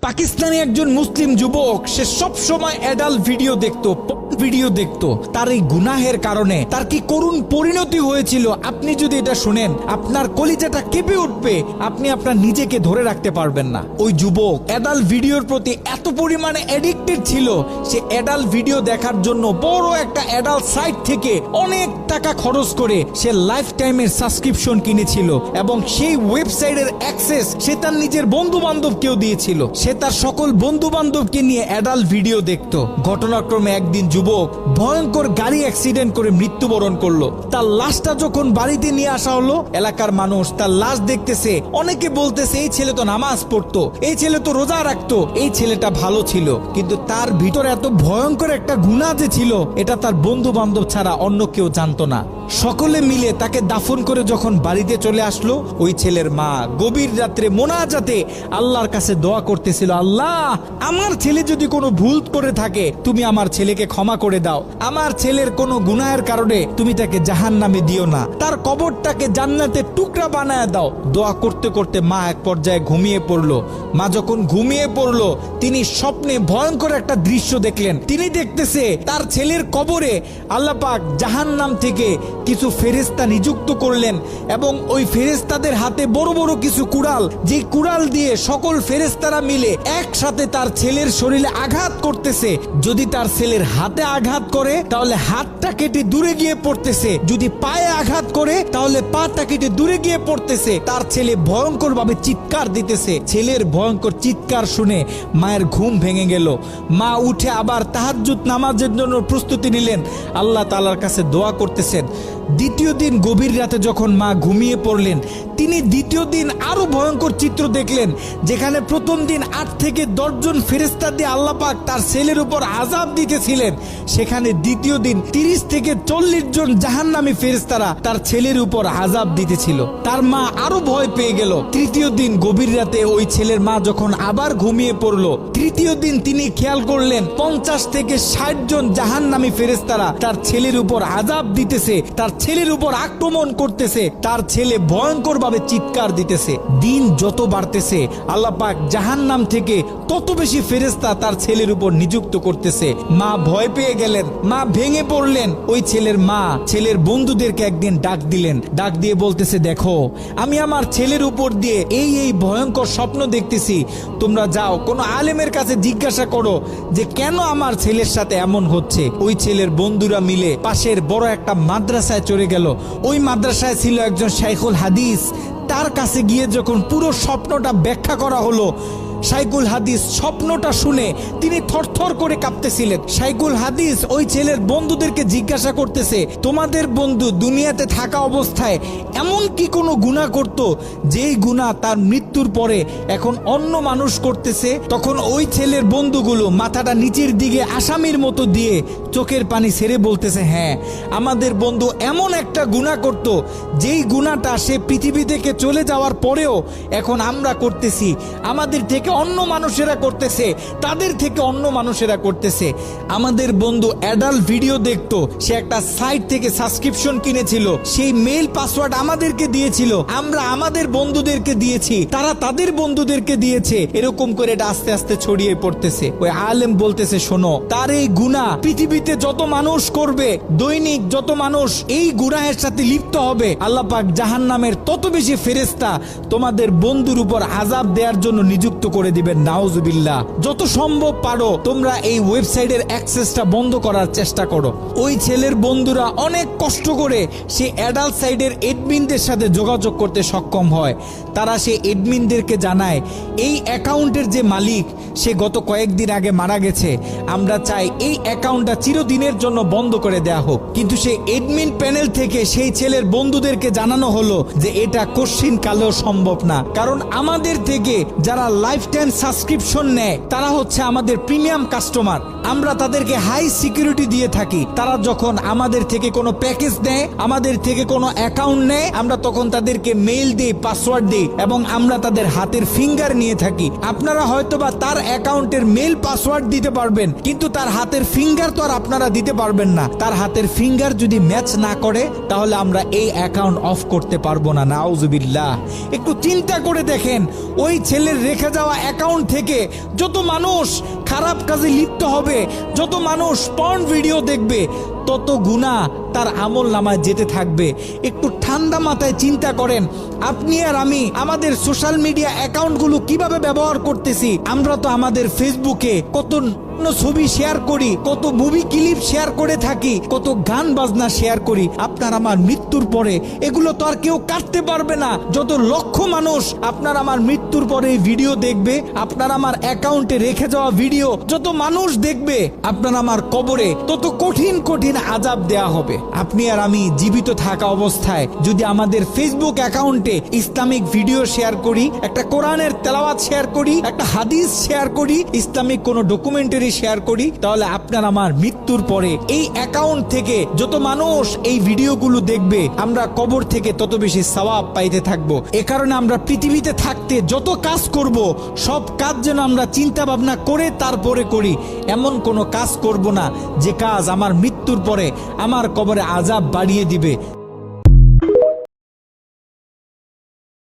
পাকিস্তানি একজন মুসলিম যুবক, সে সব সময় অ্যাডাল্ট ভিডিও দেখতো। তার এই গুনাহের কারণে তার কি করুণ পরিণতি হয়েছিল আপনি যদি এটা শুনেন, আপনার কলিজাটা কেঁপে উঠবে, আপনি আপনার নিজেকে ধরে রাখতে পারবেন না। ওই যুবক অ্যাডাল্ট ভিডিওর প্রতি এত পরিমাণে অ্যাডিক্টেড ছিল, সে অ্যাডাল্ট ভিডিও দেখার জন্য বড় একটা অ্যাডাল্ট সাইট থেকে অনেক টাকা খরচ করে সে লাইফ টাইমের সাবস্ক্রিপশন কিনেছিল এবং সেই ওয়েবসাইটের অ্যাক্সেস সে তার নিজের বন্ধু বান্ধবকেও দিয়েছিল। সে তার সকল বন্ধু বান্ধবকে নিয়ে অ্যাডাল্ট ভিডিও দেখতো। ঘটনাক্রমে একদিন যুবক ভয়ঙ্কর গাড়ি অ্যাক্সিডেন্ট করে মৃত্যুবরণ করলো। তার লাশটা যখন বাড়িতে নিয়ে আসা হলো, এলাকার মানুষ তার লাশ দেখতেছে, অনেকে বলতেছে এই ছেলে তো নামাজ পড়তো, এই ছেলে তো রোজা রাখতো, এই ছেলেটা ভালো ছিল। কিন্তু তার ভিতরে এত ভয়ঙ্কর একটা গুনাহ যে ছিল, এটা তার বন্ধু বান্ধব ছাড়া অন্য কেউ জানতো না। সকলে মিলে তাকে দাফন করে যখন বাড়িতে চলে আসলো, ওই ছেলের মা গভীর রাত্রে মোনাজাতে আল্লাহর কাছে দোয়া করতেছিল, আল্লাহ আমার ছেলে যদি কোনো ভুল করে থাকে তুমি আমার ছেলেকে ক্ষমা করে দাও, আমার ছেলের কোনো গুনাহের কারণে তুমি তাকে জাহান্নামে দিও না, তার কবরটাকে জান্নাতের টুকরা বানায় দাও। দোয়া করতে করতে মা এক পর্যায়ে ঘুমিয়ে পড়লো। মা যখন ঘুমিয়ে পড়লো, তিনি স্বপ্নে ভয়ঙ্কর একটা দৃশ্য দেখলেন। তিনি দেখতেছে তার ছেলের কবরে আল্লাহ পাক জাহান্নাম থেকে কিছু ফেরেশতা নিযুক্ত করলেন এবং ওই ফেরেশতাদের হাতে বড় বড় কিছু কুড়াল, যে কুড়াল দিয়ে সকল ফেরেশতারা মিলে একসাথে তার ছেলের শরীরে আঘাত করতেছে। যদি তার ছেলের হাতে আঘাত করে তাহলে হাতটা কেটে দূরে গিয়ে পড়তেছে, যদি পায়ে আঘাত করে তাহলে পাটা কেটে দূরে গিয়ে পড়তেছে। তার ছেলে ভয়ঙ্কর ভাবে চিৎকার দিতেছে। ছেলের ভয়ঙ্কর চিৎকার শুনে মায়ের ঘুম ভেঙে গেল। মা উঠে আবার তাহাজ্জুদ নামাজের জন্য প্রস্তুতি নিলেন, আল্লাহ তাআলার কাছে দোয়া করতেছেন। দ্বিতীয় দিন গভীর রাতে যখন মা ঘুমিয়ে পড়লেন, তিনি দ্বিতীয় দিন আরো ভয়ঙ্কর চিত্র দেখলেন, যেখানে প্রথম দিন 8 থেকে 10 জন ফেরেশতা দিয়ে আল্লাহ পাক তার ছেলের উপর আযাব দিতেছিলেন, সেখানে দ্বিতীয় দিন 30 থেকে 40 জন জাহান্নামী ফেরেশতারা তার ছেলের উপর আযাব দিতেছিল। তার মা আরো ভয় পেয়ে গেল। তৃতীয় দিন গভীর রাতে ওই ছেলের মা যখন আবার ঘুমিয়ে পড়লো, তৃতীয় দিন তিনি খেয়াল করলেন 50 থেকে 60 জন জাহান্নামী ফেরেশতারা তার ছেলের উপর আযাব দিতেছে, তার ছেলের উপর আক্রমণ করতেছে, তার ছেলে ভয়ঙ্কর ভাবে চিৎকার দিতেছে। দিন যত বাড়তেছে আল্লাহ পাক জাহান্নাম থেকে তত বেশি ফেরেশতা তার ছেলের উপর নিযুক্ত করতেছে। মা ভয় পেয়ে গেলেন, মা ভেঙে পড়লেন। ওই ছেলের মা ছেলের বন্ধুদেরকে একদিন ডাক দিলেন, ডাক দিয়ে বলতেছে, দেখো আমি আমার ছেলের উপর দিয়ে এই ভয়ঙ্কর স্বপ্ন দেখতেছি, তোমরা যাও কোনো আলেমের কাছে জিজ্ঞাসা করো যে কেন আমার ছেলের সাথে এমন হচ্ছে। ওই ছেলের বন্ধুরা মিলে পাশের বড় একটা মাদ্রাসায় চলে গেল। ওই মাদ্রাসায় ছিল একজন শাইখুল হাদিস। তার কাছে গিয়ে যখন পুরো স্বপ্নটা ব্যাখ্যা করা হলো, শাইখুল হাদিস স্বপ্নটা শুনে তিনি থরথর করে কাঁপতেছিলেন। শাইখুল হাদিস ওই ছেলের বন্ধুদেরকে জিজ্ঞাসা করতেছে, তোমাদের বন্ধু দুনিয়াতে থাকা অবস্থায় এমন কি কোনো গুনাহ করত যেই গুনাহ তার মৃত্যুর পরে এখন অন্য মানুষ করতেছে? তখন ওই ছেলের বন্ধুগুলো মাথাটা নিচের দিকে আসামির মতো দিয়ে চোখের পানি ছেড়ে বলতেছে, হ্যাঁ আমাদের বন্ধু এমন একটা গুনাহ করত যেই গুনাহটা সে পৃথিবী থেকে চলে যাওয়ার পরেও এখন আমরা করতেছি, আমাদের থেকে অন্য মানুষেরা করতেছে, তাদের থেকে অন্য মানুষেরা করতেছে। আমাদের বন্ধু অ্যাডাল্ট ভিডিও দেখতো, সে একটা সাইট থেকে সাবস্ক্রিপশন কিনেছিল, সেই মেইল পাসওয়ার্ড আমাদেরকে দিয়েছিল, আমরা আমাদের বন্ধুদেরকে দিয়েছি, তারা তাদের বন্ধুদেরকে দিয়েছে, এরকম করে এটা আস্তে আস্তে ছড়িয়ে পড়তেছে। ওই আলেম বলতেছে, শোনো তার এই গুনাহ পৃথিবীতে যত মানুষ করবে, দৈনিক যত মানুষ এই গুনাহের সাথে লিপ্ত হবে, আল্লাহ পাক জাহান্নামের তত বেশি ফেরেশতা তোমাদের বন্ধুর উপর আযাব দেওয়ার জন্য নিযুক্ত করে দিবেন। নাউজুবিল্লাহ। যত সম্ভব পারো তোমরা এই ওয়েবসাইটের অ্যাক্সেসটা বন্ধ করার চেষ্টা করো। ওই ছেলের বন্ধুরা অনেক কষ্ট করে সেই অ্যাডাল্ট সাইটের এডমিনদের সাথে যোগাযোগ করতে সক্ষম হয়। তারা সেই এডমিনদেরকে জানায়, এই অ্যাকাউন্টের যে মালিক সে গত কয়েকদিন আগে মারা গেছে, আমরা চাই এই অ্যাকাউন্টটা চিরদিনের জন্য বন্ধ করে দেয়া হোক। কিন্তু সেই এডমিন প্যানেল থেকে সেই ছেলের বন্ধুদেরকে জানানো হলো যে এটা কশ্চিন কালেও সম্ভব না, কারণ আমাদের থেকে যারা লাইফ টাইম সাবস্ক্রিপশন নেয় তারা হচ্ছে আমাদের প্রিমিয়াম কাস্টমার। আমরা তাদেরকে হাই সিকিউরিটি দিয়ে থাকি। তারা যখন আমাদের থেকে কোনো প্যাকেজ নেয়, আমাদের থেকে কোনো অ্যাকাউন্ট নেয়, আমরা তখন তাদেরকে মেইল দিই, পাসওয়ার্ড দিই এবং আমরা তাদের হাতের ফিঙ্গার নিয়ে থাকি। আপনারা হয়তোবা তার অ্যাকাউন্টের মেইল পাসওয়ার্ড দিতে পারবেন, কিন্তু তার হাতের ফিঙ্গার তো আর আপনারা দিতে পারবেন না। তার হাতের ফিঙ্গার যদি ম্যাচ না করে তাহলে আমরা এই অ্যাকাউন্ট অফ করতে পারবো না। নাউজুবিল্লাহ। একটু চিন্তা করে দেখেন, ওই ছেলের রেখে যাওয়া অ্যাকাউন্ট থেকে যত মানুষ খারাপ কাজে লিপ্ত হবে, যত মানুষ পর্ন ভিডিও দেখবে, তত গুনাহ তার আমল নামায় যেতে থাকবে। একটু ঠান্ডা মাথায় চিন্তা করেন, আপনি আর আমি আমাদের সোশ্যাল মিডিয়া অ্যাকাউন্টগুলো কিভাবে ব্যবহার করতেছি। আমরা তো আমাদের ফেসবুকে কত ছবি শেয়ার করি, কত মুভি ক্লিপ শেয়ার করে থাকি, কত গান বাজনা শেয়ার করি। আপনার আমার মৃত্যুর পরে এগুলো তো আর কেউ কাটতে পারবে না। যত লক্ষ মানুষ আপনার আমার মৃত্যুর পরে এই ভিডিও দেখবে, আপনার আমার অ্যাকাউন্টে রেখে যাওয়া ভিডিও যত মানুষ দেখবে, আপনার আমার কবরে তত কঠিন কঠিন আযাব দেয়া হবে। আপনি আর আমি জীবিত থাকা অবস্থায় যদি আমাদের ফেসবুক অ্যাকাউন্টে ইসলামিক ভিডিও শেয়ার করি, একটা কোরআনের তেলাওয়াত শেয়ার করি, একটা হাদিস শেয়ার করি, ইসলামিক কোনো ডকুমেন্টারি শেয়ার করি, তাহলে আপনার আমার মৃত্যুর পরে এই অ্যাকাউন্ট থেকে যত মানুষ এই ভিডিওগুলো দেখবে, আমরা কবর থেকে তত বেশি সওয়াব পাইতে থাকবো। এ কারণে আমরা পৃথিবীতে থাকতে যত কাজ করব, সব কাজ যেন আমরা চিন্তা ভাবনা করে তারপরে করি। এমন কোনো কাজ করব না যে কাজ আমার মৃত্যুর পরে আমার কবরে আযাব বাড়িয়ে দিবে।